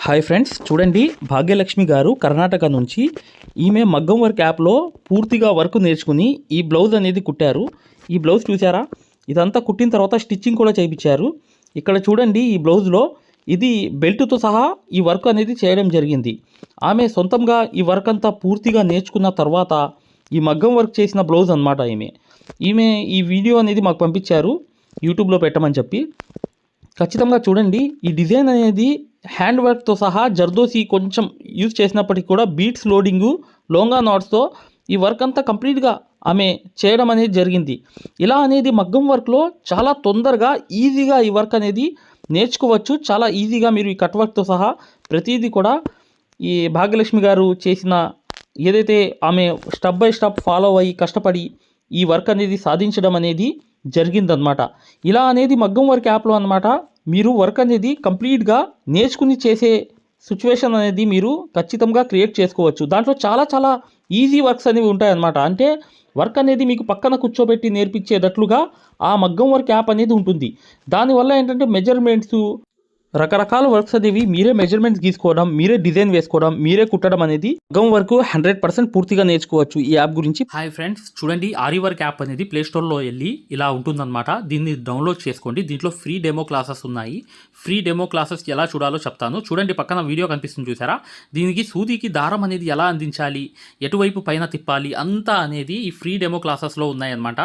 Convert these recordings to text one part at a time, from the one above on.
Hi friends, చూడండి భాగ్యలక్ష్మి గారు కర్ణాటక నుంచి ఈమె మగ్గం వర్క్ యాప్లో పూర్తిగా వర్క్ నేర్చుకుని ఈ బ్లౌజ్ అనేది కుట్టారు. ఈ బ్లౌజ్ చూసారా? ఇదంతా కుట్టిన తర్వాత స్టిచ్చింగ్ కూడా చేయించారు. ఇక్కడ చూడండి, ఈ బ్లౌజ్లో ఇది బెల్ట్తో సహా ఈ వర్క్ అనేది చేయడం జరిగింది. ఆమె సొంతంగా ఈ వర్క్ అంతా పూర్తిగా నేర్చుకున్న తర్వాత ఈ మగ్గం వర్క్ చేసిన బ్లౌజ్ అన్నమాట. ఈమె ఈ వీడియో అనేది మాకు పంపించారు యూట్యూబ్లో పెట్టమని చెప్పి. ఖచ్చితంగా చూడండి, ఈ డిజైన్ అనేది హ్యాండ్ వర్క్తో సహా జర్దోసి కొంచెం యూజ్ చేసినప్పటికీ కూడా బీట్స్ లోడింగు, లోంగా నాట్స్తో ఈ వర్క్ అంతా కంప్లీట్గా ఆమె చేయడం అనేది జరిగింది. ఇలా అనేది మగ్గం వర్క్లో చాలా తొందరగా ఈజీగా ఈ వర్క్ అనేది నేర్చుకోవచ్చు. చాలా ఈజీగా మీరు ఈ కట్ వర్క్తో సహా ప్రతిదీ కూడా ఈ భాగ్యలక్ష్మి గారు చేసిన ఏదైతే ఆమె స్టెప్ బై స్టెప్ ఫాలో అయ్యి కష్టపడి ఈ వర్క్ అనేది సాధించడం అనేది జరిగిందనమాట. ఇలా అనేది మగ్గం వర్క్ యాప్లో అనమాట మీరు వర్క్ అనేది కంప్లీట్గా నేర్చుకుని చేసే సిచ్యువేషన్ అనేది మీరు ఖచ్చితంగా క్రియేట్ చేసుకోవచ్చు. దాంట్లో చాలా చాలా ఈజీ వర్క్స్ అనేవి ఉంటాయన్నమాట. అంటే వర్క్ అనేది మీకు పక్కన కూర్చోబెట్టి నేర్పించేటట్లుగా ఆ మగ్గం వర్క్ యాప్ అనేది ఉంటుంది. దానివల్ల ఏంటంటే మెజర్మెంట్స్, రకరకాల వర్క్స్ అనేవి మీరే మెజర్మెంట్స్ గీసుకోవడం, మీరే డిజైన్ వేసుకోవడం, మీరే కుట్టడం అనేది మగ్గం వర్క్ 100% పూర్తిగా నేర్చుకోవచ్చు ఈ యాప్ గురించి. హాయ్ ఫ్రెండ్స్, చూడండి ఆరి వర్క్ యాప్ అనేది ప్లే స్టోర్లో వెళ్ళి ఇలా ఉంటుందన్నమాట. దీన్ని డౌన్లోడ్ చేసుకోండి. దీంట్లో ఫ్రీ డెమో క్లాసెస్ ఉన్నాయి. ఫ్రీ డెమో క్లాసెస్ ఎలా చూడాలో చెప్తాను. చూడండి, పక్కన వీడియో కనిపిస్తుంది చూసారా? దీనికి సూదికి దారం అనేది ఎలా అందించాలి, ఎటువైపు పైన తిప్పాలి అంతా అనేది ఈ ఫ్రీ డెమో క్లాసెస్లో ఉన్నాయన్నమాట.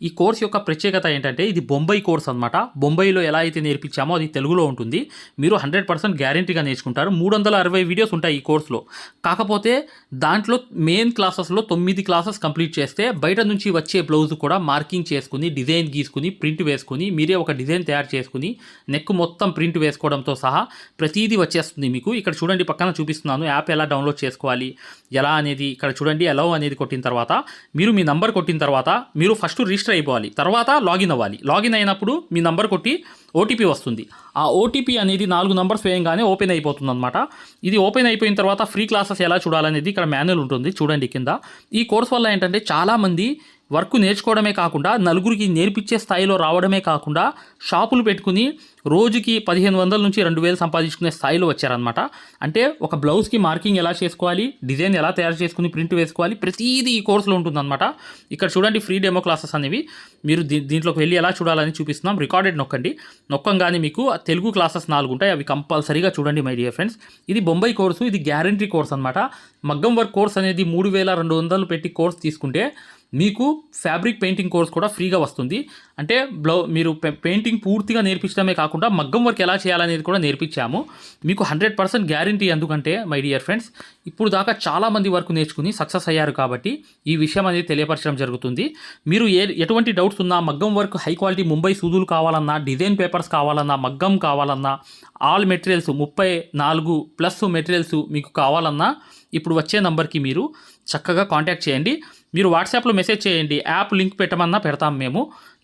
ఈ కోర్స్ యొక్క ప్రత్యేకత ఏంటంటే ఇది బొంబాయి కోర్స్ అనమాట. బొంబాయిలో ఎలా అయితే నేర్పించామో అది తెలుగులో ఉంటుంది. మీరు 100% గ్యారంటీగా నేర్చుకుంటారు. 360 వీడియోస్ ఉంటాయి ఈ కోర్సులో. కాకపోతే దాంట్లో మెయిన్ క్లాసెస్లో 9 క్లాసెస్ కంప్లీట్ చేస్తే బయట నుంచి వచ్చే బ్లౌజ్ కూడా మార్కింగ్ చేసుకుని, డిజైన్ గీసుకుని, ప్రింట్ వేసుకుని, మీరే ఒక డిజైన్ తయారు చేసుకుని నెక్ మొత్తం ప్రింట్ వేసుకోవడంతో సహా ప్రతిదీ వచ్చేస్తుంది మీకు. ఇక్కడ చూడండి, పక్కన చూపిస్తున్నాను యాప్ ఎలా డౌన్లోడ్ చేసుకోవాలి ఎలా అనేది. ఇక్కడ చూడండి, అలౌ అనేది కొట్టిన తర్వాత మీరు మీ నంబర్ కొట్టిన తర్వాత మీరు ఫస్ట్ రిజిస్టర్ అయిపోవాలి, తర్వాత లాగిన్ అవ్వాలి. లాగిన్ అయినప్పుడు మీ నంబర్ కొట్టి ఓటీపీ వస్తుంది. ఆ ఓటీపీ అనేది 4 నంబర్స్ వేయంగానే ఓపెన్ అయిపోతుంది అనమాట. ఇది ఓపెన్ అయిపోయిన తర్వాత ఫ్రీ క్లాసెస్ ఎలా చూడాలనేది ఇక్కడ మాన్యువల్ ఉంటుంది చూడండి కింద. ఈ కోర్స్ వల్ల ఏంటంటే చాలామంది వర్క్ నేర్చుకోవడమే కాకుండా నలుగురికి నేర్పించే స్థాయిలో రావడమే కాకుండా షాపులు పెట్టుకుని రోజుకి 1500 నుంచి 2000 సంపాదించుకునే స్థాయిలో వచ్చారనమాట. అంటే ఒక బ్లౌజ్కి మార్కింగ్ ఎలా చేసుకోవాలి, డిజైన్ ఎలా తయారు చేసుకుని ప్రింట్ వేసుకోవాలి, ప్రతిదీ ఈ కోర్సులో ఉంటుందన్నమాట. ఇక్కడ చూడండి ఫ్రీ డెమో క్లాసెస్ అనేవి మీరు దీంట్లోకి వెళ్ళి ఎలా చూడాలని చూపిస్తున్నాం. రికార్డెడ్ నొక్కంగానే మీకు తెలుగు క్లాసెస్ 4 ఉంటాయి. అవి కంపల్సరీగా చూడండి మై డియర్ ఫ్రెండ్స్. ఇది బొంబాయి కోర్సు, ఇది గ్యారంటీ కోర్స్ అనమాట. మగ్గం వర్క్ కోర్స్ అనేది 3200 పెట్టి కోర్స్ తీసుకుంటే మీకు ఫ్యాబ్రిక్ పెయింటింగ్ కోర్స్ కూడా ఫ్రీగా వస్తుంది. అంటే మీరు పెయింటింగ్ పూర్తిగా నేర్పించడమే కాకుండా మగ్గం వర్క్ ఎలా చేయాలనేది కూడా నేర్పించాము మీకు. 100% గ్యారంటీ. ఎందుకంటే మై డియర్ ఫ్రెండ్స్, ఇప్పుడు దాకా చాలామంది వర్క్ నేర్చుకుని సక్సెస్ అయ్యారు కాబట్టి ఈ విషయం అనేది తెలియపరచడం జరుగుతుంది. మీరు ఎటువంటి డౌట్స్ ఉన్నా, మగ్గం వర్క్ హై క్వాలిటీ ముంబై సూదులు కావాలన్నా, డిజైన్ పేపర్స్ కావాలన్నా, మగ్గం కావాలన్నా, ఆల్ మెటీరియల్స్ 34+ మెటీరియల్స్ మీకు కావాలన్నా ఇప్పుడు వచ్చే నంబర్కి మీరు చక్కగా కాంటాక్ట్ చేయండి. మీరు వాట్సాప్లో మెసేజ్ చేయండి, యాప్ లింక్ పెట్టమన్నా పెడతాం మేము.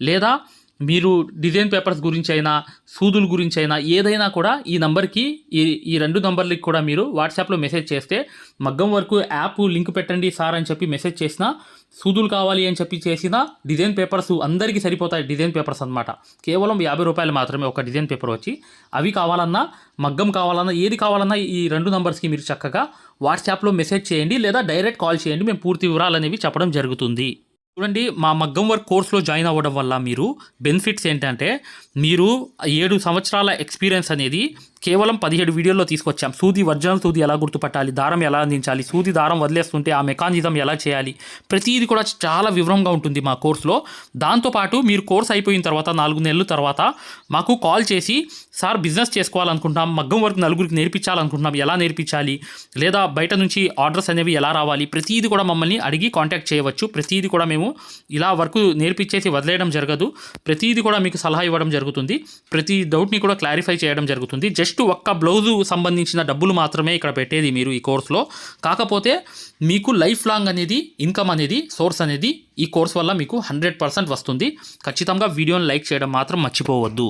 లేదా మీరు డిజైన్ పేపర్స్ గురించి అయినా, సూదుల గురించి అయినా ఏదైనా కూడా ఈ నంబర్కి, ఈ 2 నంబర్లకి కూడా మీరు వాట్సాప్లో మెసేజ్ చేస్తే మగ్గం వరకు యాప్ లింక్ పెట్టండి సార్ అని చెప్పి మెసేజ్ చేసినా, సూదులు కావాలి అని చెప్పి చేసిన డిజైన్ పేపర్స్ అందరికీ సరిపోతాయి. డిజైన్ పేపర్స్ అనమాట కేవలం 50 రూపాయలు మాత్రమే ఒక డిజైన్ పేపర్ వచ్చి. అవి కావాలన్నా, మగ్గం కావాలన్నా, ఏది కావాలన్నా ఈ 2 నంబర్స్కి మీరు చక్కగా వాట్సాప్లో మెసేజ్ చేయండి లేదా డైరెక్ట్ కాల్ చేయండి. మేము పూర్తి వివరాలు అనేవి చెప్పడం జరుగుతుంది. చూడండి, మా మగ్గం వర్క్ కోర్స్లో జాయిన్ అవ్వడం వల్ల మీరు బెనిఫిట్స్ ఏంటంటే, మీరు 7 సంవత్సరాల ఎక్స్పీరియన్స్ అనేది కేవలం 17 వీడియోల్లో తీసుకొచ్చాం. సూది, ఒరిజినల్ సూది ఎలా గుర్తుపట్టాలి, దారం ఎలా అందించాలి, సూది దారం వదిలేస్తుంటే ఆ మెకానిజం ఎలా చేయాలి, ప్రతిదీ కూడా చాలా వివరంగా ఉంటుంది మా కోర్సులో. దాంతోపాటు మీరు కోర్స్ అయిపోయిన తర్వాత 4 నెలల తర్వాత మాకు కాల్ చేసి, సార్ బిజినెస్ చేసుకోవాలనుకుంటున్నాం, మగ్గం వర్క్ నలుగురికి నేర్పించాలనుకుంటున్నాం, ఎలా నేర్పించాలి, లేదా బయట నుంచి ఆర్డర్స్ అనేవి ఎలా రావాలి, ప్రతిదీ కూడా మమ్మల్ని అడిగి కాంటాక్ట్ చేయవచ్చు. ప్రతిదీ కూడా మేము ఇలా వర్క్ నేర్పించేసి వదిలేయడం జరగదు. ప్రతిదీ కూడా మీకు సలహా ఇవ్వడం జరుగుతుంది. ప్రతి డౌట్ని కూడా క్లారిఫై చేయడం జరుగుతుంది. జస్ట్ ఒక్క బ్లౌజు సంబంధించిన డబ్బులు మాత్రమే ఇక్కడ పెట్టేది మీరు ఈ కోర్సులో. కాకపోతే మీకు లైఫ్ లాంగ్ అనేది ఇన్కమ్ అనేది, సోర్స్ అనేది ఈ కోర్స్ వల్ల మీకు 100% వస్తుంది. ఖచ్చితంగా వీడియోని లైక్ చేయడం మాత్రం మర్చిపోవద్దు.